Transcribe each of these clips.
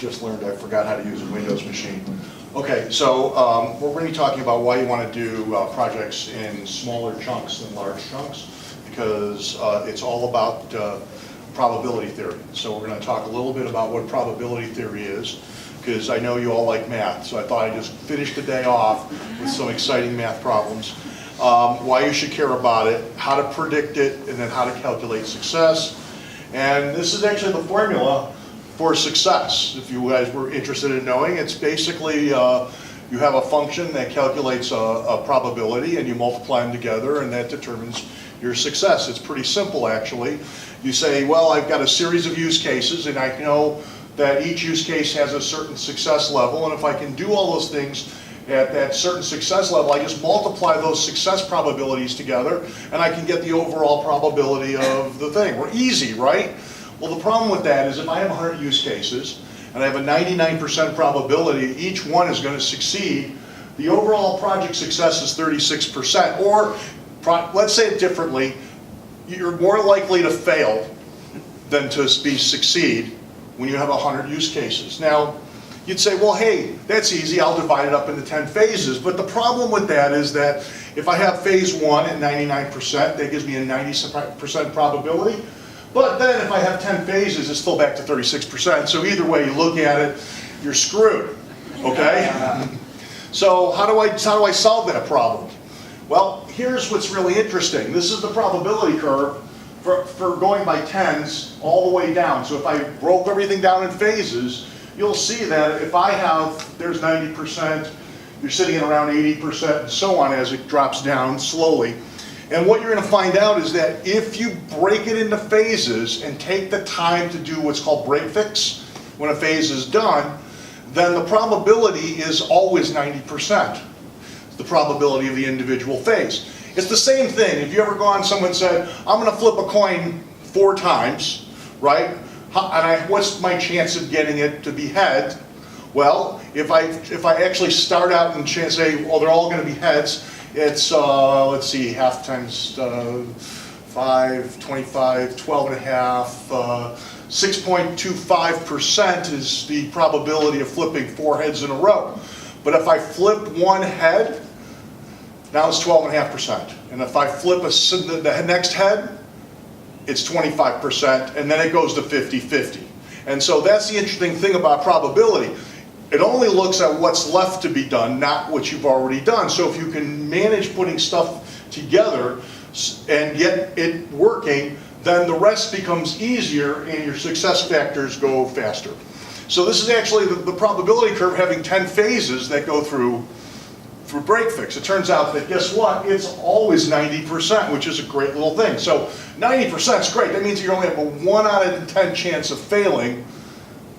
just learned I forgot how to use a Windows machine. Okay, so we're going to be talking about why you want to do projects in smaller chunks than large chunks, because it's all about probability theory. So we're going to talk a little bit about what probability theory is, because I know you all like math, so I thought I'd just finish the day off with some exciting math problems. Why you should care about it, how to predict it, and then how to calculate success. And this is actually the formula for success, if you guys were interested in knowing. It's basically you have a function that calculates a probability and you multiply them together and that determines your success. It's pretty simple actually. You say, well, I've got a series of use cases and I know that each use case has a certain success level, and if I can do all those things at that certain success level, I just multiply those success probabilities together and I can get the overall probability of the thing. We're easy, right? Well, the problem with that is if I have 100 use cases and I have a 99% probability each one is going to succeed, the overall project success is 36%. Or, let's say it differently, you're more likely to fail than to succeed when you have 100 use cases. Now, you'd say, well, hey, that's easy, I'll divide it up into 10 phases. But the problem with that is that if I have phase 1 at 99%, that gives me a 90% probability. But then if I have 10 phases, it's still back to 36%. So either way you look at it, you're screwed, okay? So how do I solve that problem? Well, here's what's really interesting. This is the probability curve for going by tens all the way down. So if I broke everything down in phases, you'll see that if I have, there's 90%, you're sitting at around 80% and so on as it drops down slowly. And what you're going to find out is that if you break it into phases and take the time to do what's called break fix when a phase is done, then the probability is always 90%. It's the probability of the individual phase. It's the same thing. If you ever gone, someone said, I'm going to flip a coin 4 times, right? And what's my chance of getting it to be heads? Well, if I actually start out and say, well, they're all going to be heads, it's, let's see, half times 5, 25, 12 and a half, 6.25% is the probability of flipping 4 heads in a row. But if I flip 1 head, now it's 12.5%. And if I flip the next head, it's 25%, and then it goes to 50-50. And so that's the interesting thing about probability. It only looks at what's left to be done, not what you've already done. So if you can manage putting stuff together and get it working, then the rest becomes easier and your success factors go faster. So this is actually the probability curve having 10 phases that go through break fix. It turns out that, guess what? It's always 90%, which is a great little thing. So 90% is great. That means you only have a 1 out of 10 chance of failing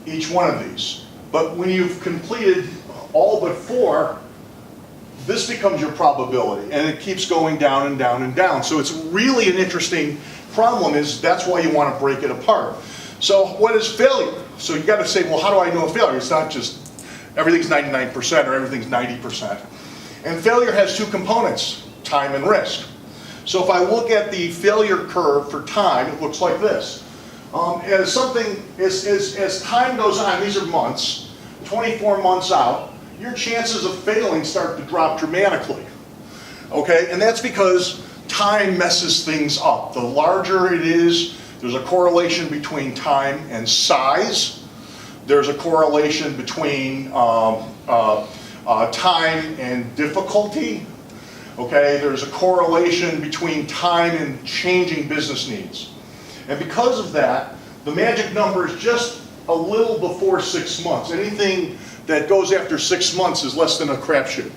each one of these. But when you've completed all but 4, this becomes your probability, and it keeps going down and down and down. So it's really an interesting problem. That's why you want to break it apart. So what is failure? So you got to say, well, how do I know failure? It's not just everything's 99% or everything's 90%. And failure has 2 components, time and risk. So if I look at the failure curve for time, it looks like this. As time goes on, these are months, 24 months out, your chances of failing start to drop dramatically. Okay, and that's because time messes things up. The larger it is, there's a correlation between time and size. There's a correlation between time and difficulty. Okay, there's a correlation between time and changing business needs. And because of that, the magic number is just a little before 6 months. Anything that goes after 6 months is less than a crapshoot.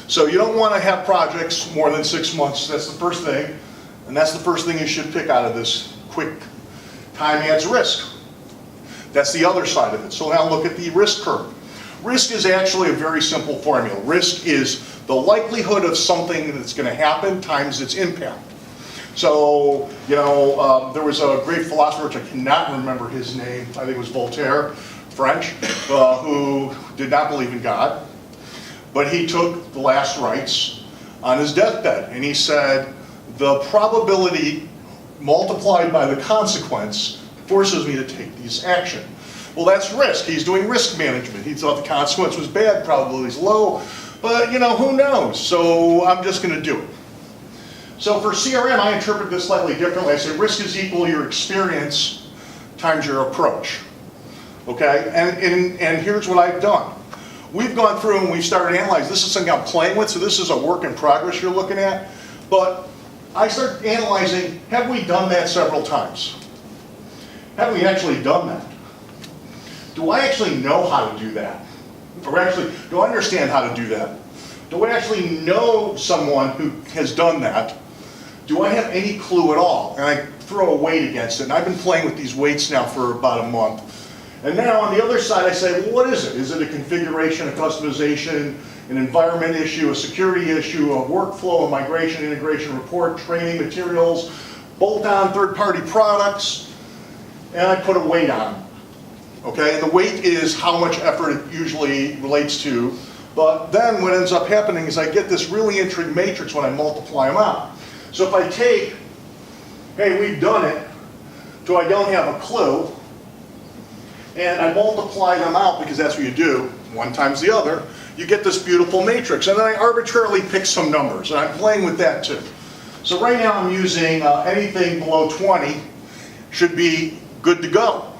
So you don't want to have projects more than 6 months. That's the first thing. And that's the first thing you should pick out of this quick time adds risk. That's the other side of it. So now look at the risk curve. Risk is actually a very simple formula. Risk is the likelihood of something that's going to happen times its impact. So, you know, there was a great philosopher, which I cannot remember his name, I think it was Voltaire, French, who did not believe in God, but he took the last rites on his deathbed, and he said, the probability multiplied by the consequence forces me to take this action. Well, that's risk. He's doing risk management. He thought the consequence was bad, probability's low, but you know, who knows? So I'm just going to do it. So for CRM, I interpret this slightly differently. I say risk is equal to your experience times your approach. Okay, and here's what I've done. We've gone through and we've started analyzing. This is something I'm playing with, so this is a work in progress you're looking at. But I started analyzing, have we done that several times? Have we actually done that? Do I actually know how to do that? Or actually, do I understand how to do that? Do I actually know someone who has done that? Do I have any clue at all? And I throw a weight against it. And I've been playing with these weights now for about a month. And now on the other side I say, well, what is it? Is it a configuration, a customization, an environment issue, a security issue, a workflow, a migration, integration report, training materials, bolt-on third-party products? And I put a weight on it. Okay, and the weight is how much effort it usually relates to. But then what ends up happening is I get this really interesting matrix when I multiply them out. So if I take, hey, we've done it, to I don't have a clue, and I multiply them out because that's what you do, one times the other, you get this beautiful matrix. And then I arbitrarily pick some numbers, and I'm playing with that too. So right now I'm using anything below 20 should be good to go.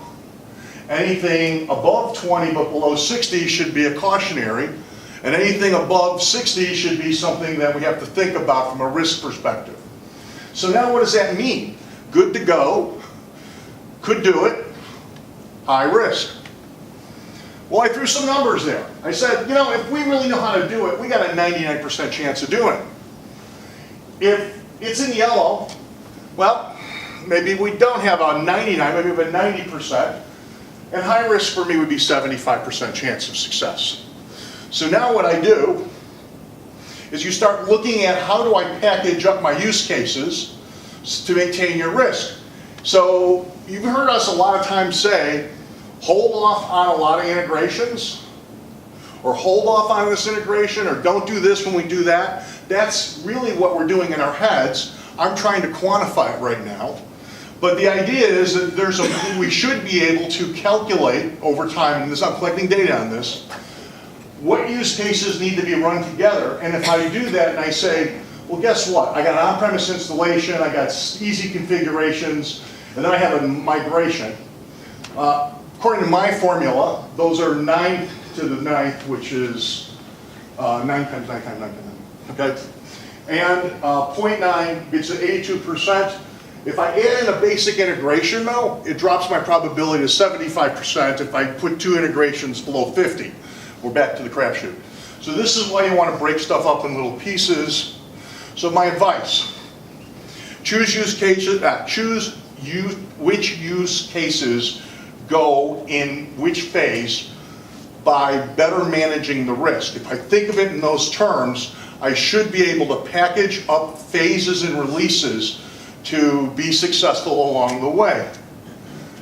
Anything above 20 but below 60 should be a cautionary. And anything above 60 should be something that we have to think about from a risk perspective. So now what does that mean? Good to go, could do it, high risk. Well, I threw some numbers there. I said, you know, if we really know how to do it, we got a 99% chance of doing it. If it's in yellow, well, maybe we don't have a 99, maybe we have a 90%. And high risk for me would be 75% chance of success. So now what I do is you start looking at how do I package up my use cases to maintain your risk. So you've heard us a lot of times say, hold off on a lot of integrations, or hold off on this integration, or don't do this when we do that. That's really what we're doing in our heads. I'm trying to quantify it right now. But the idea is that we should be able to calculate over time, and I'm collecting data on this, what use cases need to be run together. And if I do that and I say, well, guess what? I got an on-premise installation, I got easy configurations, and then I have a migration. According to my formula, those are 9 to the 9th, which is 9 times 9 times 9 times 9. Okay? And 0.9 gets to 82%. If I add in a basic integration though, it drops my probability to 75% if I put 2 integrations below 50. We're back to the crapshoot. So this is why you want to break stuff up in little pieces. So my advice, choose use cases, which use cases go in which phase by better managing the risk. If I think of it in those terms, I should be able to package up phases and releases to be successful along the way.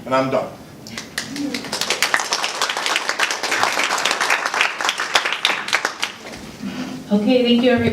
And I'm done. Okay, thank you everybody.